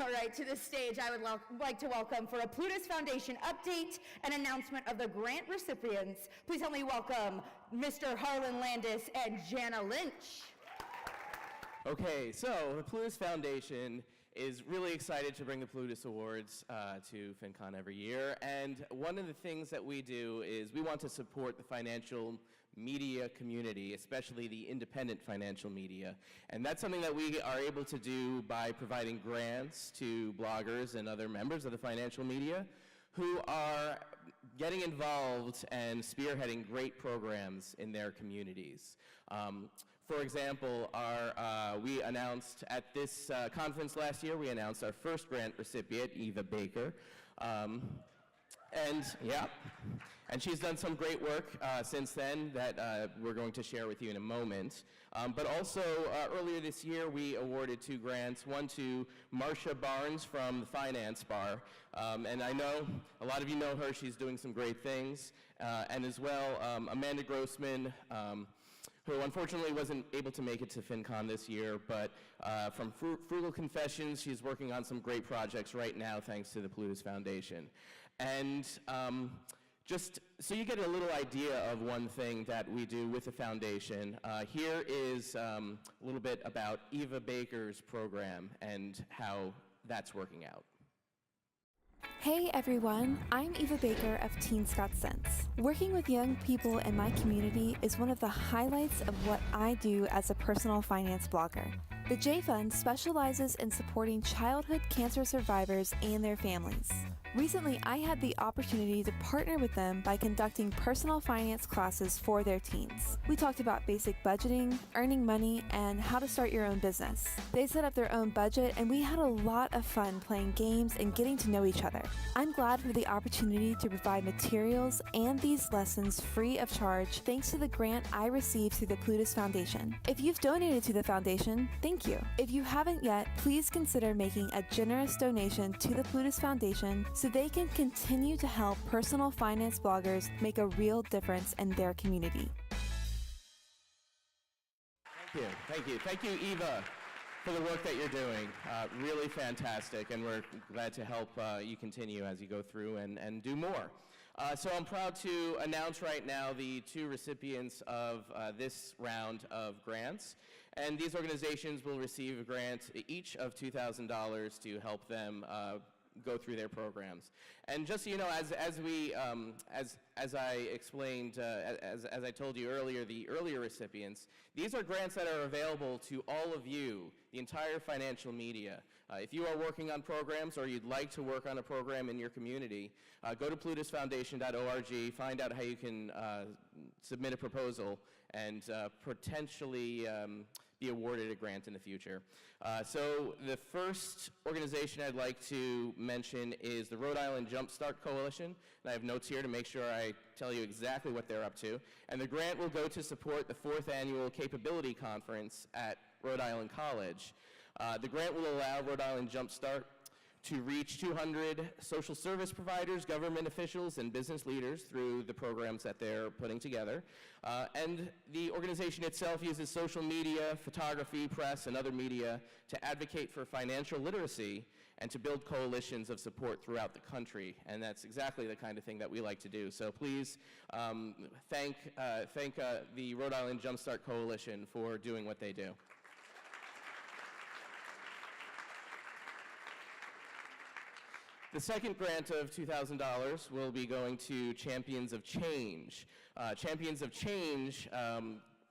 All right, to the stage, I would like to welcome for a Plutus Foundation update and announcement of the grant recipients. Please help me welcome Mr. Harlan Landis and Jana Lynch. Okay, so the Plutus Foundation is really excited to bring the Plutus Awards to FinCon every year, and one of the things that we do is we want to support the financial media community, especially the independent financial media, and that's something that we are able to do by providing grants to bloggers and other members of the financial media who are getting involved and spearheading great programs in their communities. For example, we announced at this conference last year, we announced our first grant recipient, Eva Baker. And she's done some great work since then that we're going to share with you in a moment. But also, earlier this year, we awarded 2 grants, one to Marcia Barnes from the Finance Bar. And I know a lot of you know her, she's doing some great things. And as well, Amanda Grossman, who unfortunately wasn't able to make it to FinCon this year, but from Frugal Confessions, she's working on some great projects right now thanks to the Plutus Foundation. And just so you get a little idea of one thing that we do with the foundation, here is a little bit about Eva Baker's program and how that's working out. Hey everyone, I'm Eva Baker of Teens Got Sense. Working with young people in my community is one of the highlights of what I do as a personal finance blogger. The J Fund specializes in supporting childhood cancer survivors and their families. Recently, I had the opportunity to partner with them by conducting personal finance classes for their teens. We talked about basic budgeting, earning money, and how to start your own business. They set up their own budget, and we had a lot of fun playing games and getting to know each other. I'm glad for the opportunity to provide materials and these lessons free of charge thanks to the grant I received through the Plutus Foundation. If you've donated to the foundation, thank you. If you haven't yet, please consider making a generous donation to the Plutus Foundation so they can continue to help personal finance bloggers make a real difference in their community. Thank you, Eva, for the work that you're doing. Really fantastic, and we're glad to help you continue as you go through and do more. So I'm proud to announce right now the 2 recipients of this round of grants. And these organizations will receive a grant, each of $2,000 to help them go through their programs. And just so you know, as I explained, as I told you earlier, the earlier recipients, these are grants that are available to all of you, the entire financial media. If you are working on programs or you'd like to work on a program in your community, go to plutusfoundation.org, find out how you can submit a proposal and potentially be awarded a grant in the future. So the first organization I'd like to mention is the Rhode Island JumpStart Coalition. And I have notes here to make sure I tell you exactly what they're up to. And the grant will go to support the 4th Annual Capability Conference at Rhode Island College. The grant will allow Rhode Island JumpStart to reach 200 social service providers, government officials, and business leaders through the programs that they're putting together. And the organization itself uses social media, photography, press, and other media to advocate for financial literacy and to build coalitions of support throughout the country. And that's exactly the kind of thing that we like to do. So please thank the Rhode Island JumpStart Coalition for doing what they do. The second grant of $2,000 will be going to Champions of Change. Champions of Change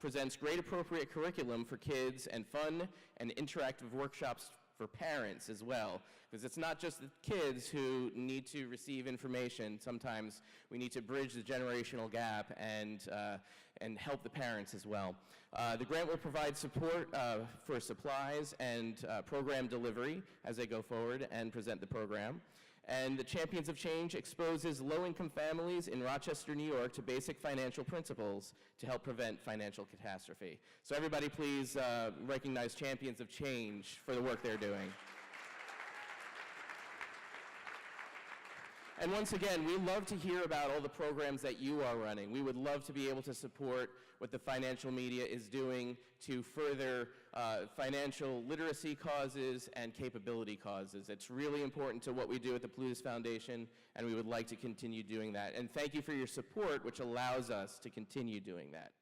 presents great appropriate curriculum for kids and fun and interactive workshops for parents as well, because it's not just the kids who need to receive information. Sometimes we need to bridge the generational gap and help the parents as well. The grant will provide support for supplies and program delivery as they go forward and present the program. And the Champions of Change exposes low-income families in Rochester, New York to basic financial principles to help prevent financial catastrophe. So everybody please recognize Champions of Change for the work they're doing. And once again, we love to hear about all the programs that you are running. We would love to be able to support what the financial media is doing to further financial literacy causes and capability causes. It's really important to what we do at the Plutus Foundation, and we would like to continue doing that. And thank you for your support, which allows us to continue doing that.